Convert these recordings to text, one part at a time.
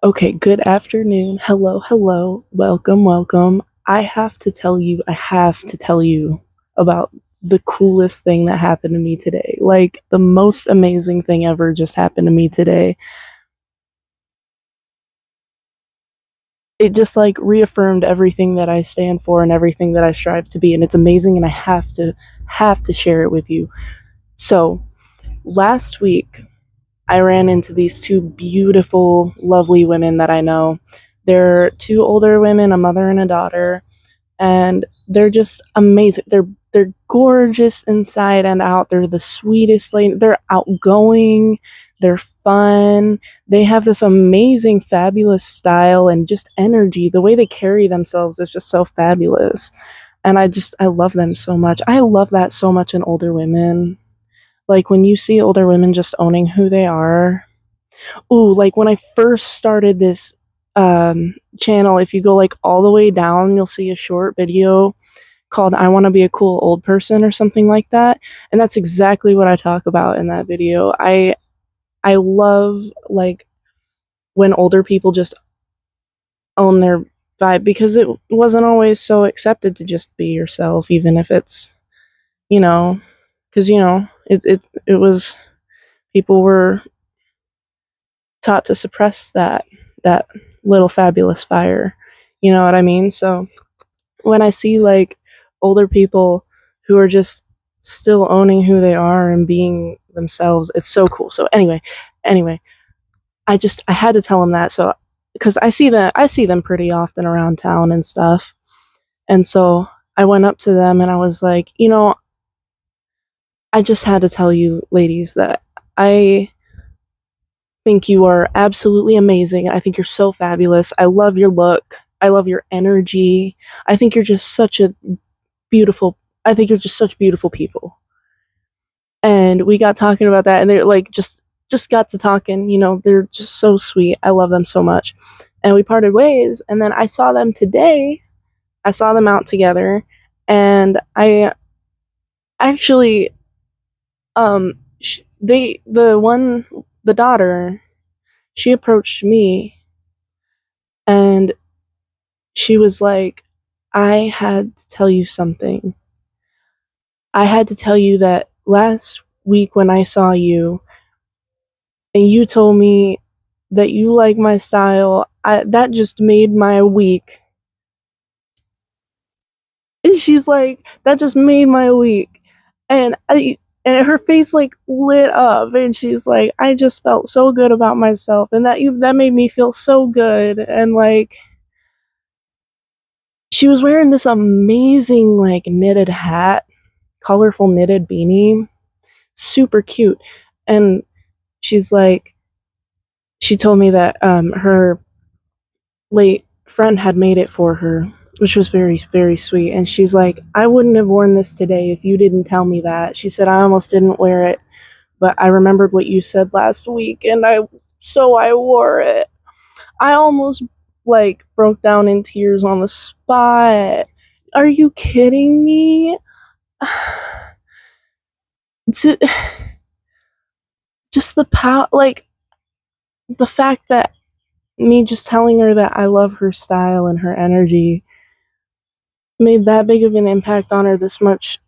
Okay, good afternoon. Hello, hello. Welcome, welcome. I have to tell you about the coolest thing that happened to me today. Like, the most amazing thing ever just happened to me today. It just like reaffirmed everything that I stand for and everything that I strive to be, and it's amazing, and I have to share it with you. So, last week I ran into these two beautiful, lovely women that I know. They're two older women, a mother and a daughter, and they're just amazing. They're gorgeous inside and out. They're the sweetest lady. They're outgoing. They're fun. They have this amazing, fabulous style and just energy. The way they carry themselves is just so fabulous. And I love them so much. I love that so much in older women. Like when you see older women just owning who they are. Ooh, like when I first started this channel, if you go like all the way down, you'll see a short video called I Want to Be a Cool Old Person or something like that. And that's exactly what I talk about in that video. I love like when older people just own their vibe because it wasn't always so accepted to just be yourself, even if it's, you know, because, it was, people were taught to suppress that little fabulous fire. You know what I mean? So when I see like older people who are just still owning who they are and being themselves, it's so cool. So anyway, I had to tell them that. So because I see them pretty often around town and stuff. And so I went up to them and I was like, I just had to tell you ladies that I think you are absolutely amazing. I think you're so fabulous. I love your look. I love your energy. I think you're just such a beautiful I think you're just such beautiful people. And we got talking about that and they're like just got to talking, they're just so sweet. I love them so much. And we parted ways and then I saw them today. I saw them out together and I actually the daughter, she approached me and she was like, I had to tell you something. I had to tell you that last week when I saw you and you told me that you like my style, that just made my week. And she's like, that just made my week. And her face like lit up and she's like, I just felt so good about myself and that made me feel so good. And like she was wearing this amazing like knitted hat, colorful knitted beanie, super cute. And she's like, she told me that her late friend had made it for her, which was very, very sweet. And she's like, I wouldn't have worn this today if you didn't tell me that. She said, I almost didn't wear it, but I remembered what you said last week, and I wore it. I almost like broke down in tears on the spot. Are you kidding me? To, just the power, like the fact that me just telling her that I love her style and her energy made that big of an impact on her this much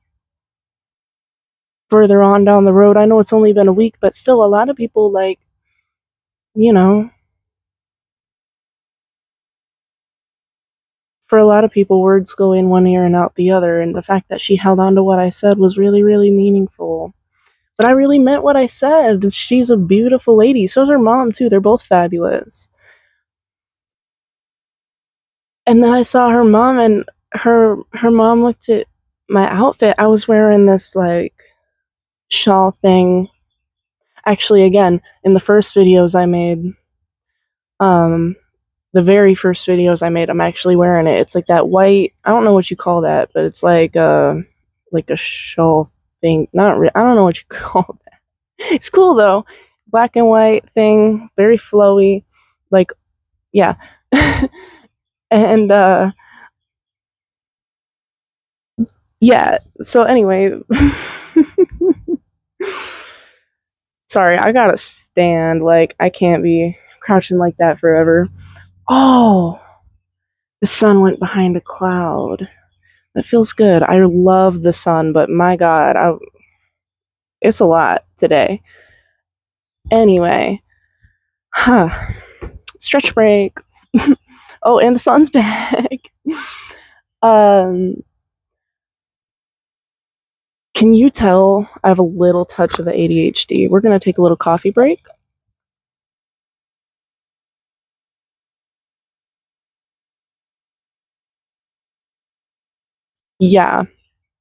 further on down the road. I know it's only been a week, but still a lot of people like, you know, for a lot of people words go in one ear and out the other, and the fact that she held on to what I said was really, really meaningful. But I really meant what I said. She's a beautiful lady. So's her mom too. They're both fabulous. And then I saw her mom and her mom looked at my outfit. I was wearing this like shawl thing. Actually, again, in the first videos I made, um, the very first videos I made, I'm actually wearing it. It's like that white, I don't know what you call that, but it's like a shawl thing. I don't know what you call that. It's cool though. Black and white thing, very flowy. Like, yeah. And yeah, so anyway, sorry, I gotta stand. Like, I can't be crouching like that forever. Oh, the sun went behind a cloud. That feels good. I love the sun, but my God, it's a lot today. Anyway, huh. Stretch break. Oh, and the sun's back. Can you tell I have a little touch of the ADHD? We're gonna take a little coffee break. Yeah,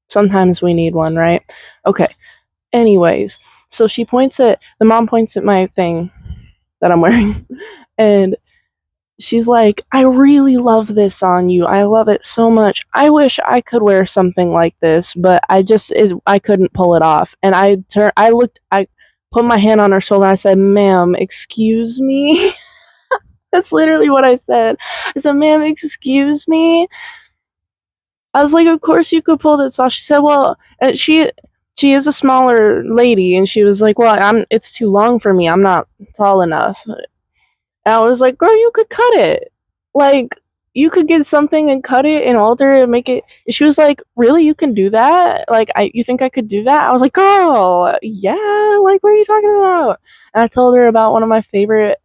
sometimes we need one, right? Okay. Anyways, so the mom points at my thing that I'm wearing, and she's like, I really love this on you. I love it so much. I wish I could wear something like this, but I couldn't pull it off. And I put my hand on her shoulder. I said, ma'am, excuse me. That's literally what I said. I said, ma'am, excuse me. I was like, of course you could pull this off. She said, well, she is a smaller lady, and she was like, well, it's too long for me. I'm not tall enough. And I was like, girl, you could cut it. Like, you could get something and cut it and alter it and make it. She was like, really, you can do that? Like, you think I could do that? I was like, girl, yeah. Like, what are you talking about? And I told her about one of my favorite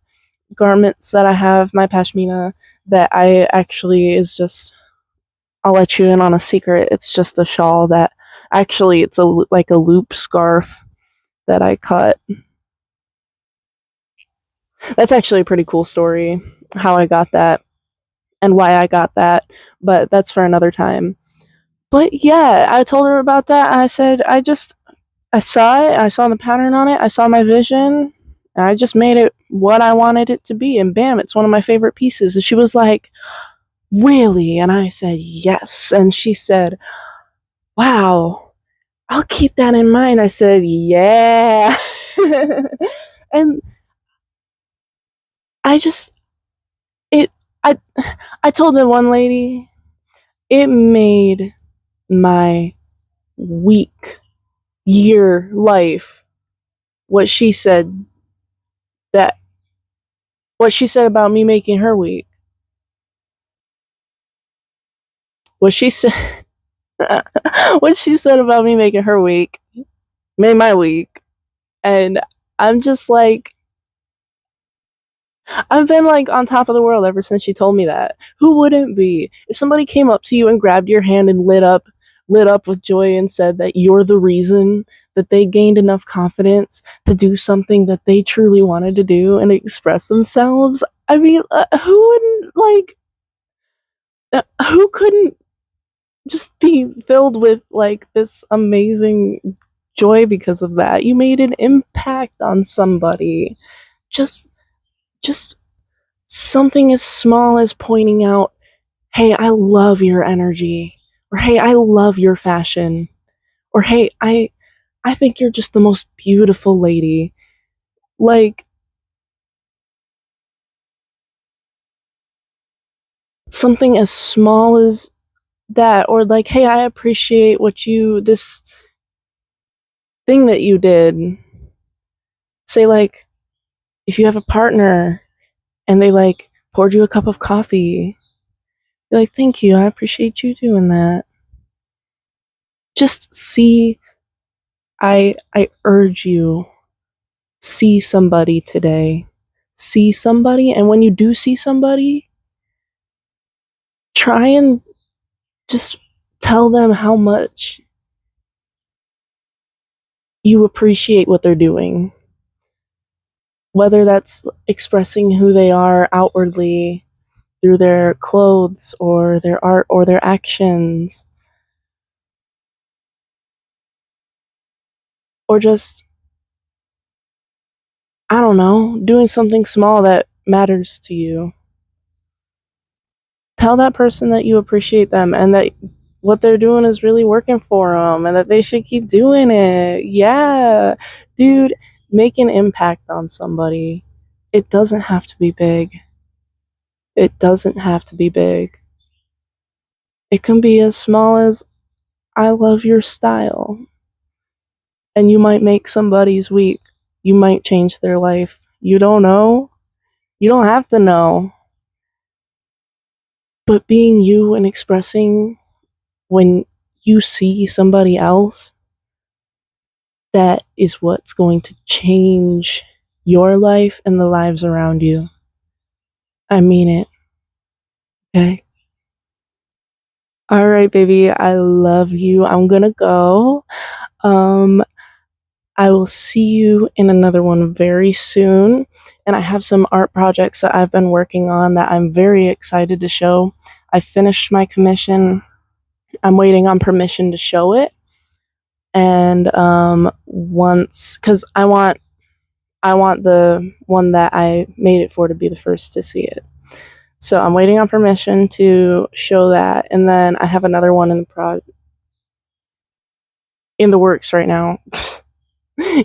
garments that I have, my pashmina, that I actually is just. I'll let you in on a secret. It's just a shawl that actually it's like a loop scarf that I cut. That's actually a pretty cool story how I got that and why I got that, but that's for another time. But yeah, I told her about that. I said I saw it, I saw the pattern on it, I saw my vision, and I just made it what I wanted it to be, and bam, it's one of my favorite pieces. And she was like, really? And I said, yes. And she said, wow, I'll keep that in mind. I said, yeah. And I just, it, I, I told the one lady, it made my week, year, life, what she said, that, what she said about me making her week. What she said, what she said about me making her week made my week. And I'm just like, I've been like on top of the world ever since she told me that. Who wouldn't be? If somebody came up to you and grabbed your hand and lit up with joy and said that you're the reason that they gained enough confidence to do something that they truly wanted to do and express themselves. I mean, who wouldn't who couldn't just be filled with like this amazing joy because of that? You made an impact on somebody. Just just something as small as pointing out, hey, I love your energy, or hey, I love your fashion, or hey, I think you're just the most beautiful lady. Like, something as small as that, or like, hey, I appreciate this thing that you did. Say, like, if you have a partner and they like poured you a cup of coffee, you're like, thank you, I appreciate you doing that. Just I urge you, see somebody today. See somebody, and when you do see somebody, try and just tell them how much you appreciate what they're doing. Whether that's expressing who they are outwardly through their clothes or their art or their actions, or just, I don't know, doing something small that matters to you. Tell that person that you appreciate them and that what they're doing is really working for them and that they should keep doing it. Yeah, dude, make an impact on somebody. It doesn't have to be big. It doesn't have to be big. It can be as small as, I love your style. And you might make somebody's week. You might change their life. You don't know. You don't have to know. But being you and expressing when you see somebody else, that is what's going to change your life and the lives around you. I mean it. Okay. All right, baby. I love you. I'm gonna go. Um, I will see you in another one very soon. And I have some art projects that I've been working on that I'm very excited to show. I finished my commission. I'm waiting on permission to show it. And once, because I want the one that I made it for to be the first to see it. So I'm waiting on permission to show that, and then I have another one in the works right now,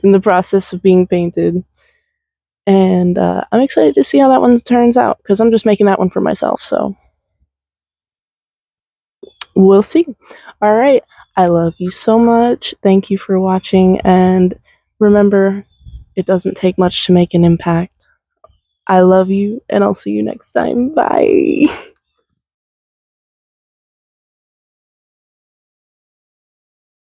in the process of being painted. And I'm excited to see how that one turns out because I'm just making that one for myself. So we'll see. All right. I love you so much. Thank you for watching. And remember, it doesn't take much to make an impact. I love you, and I'll see you next time. Bye.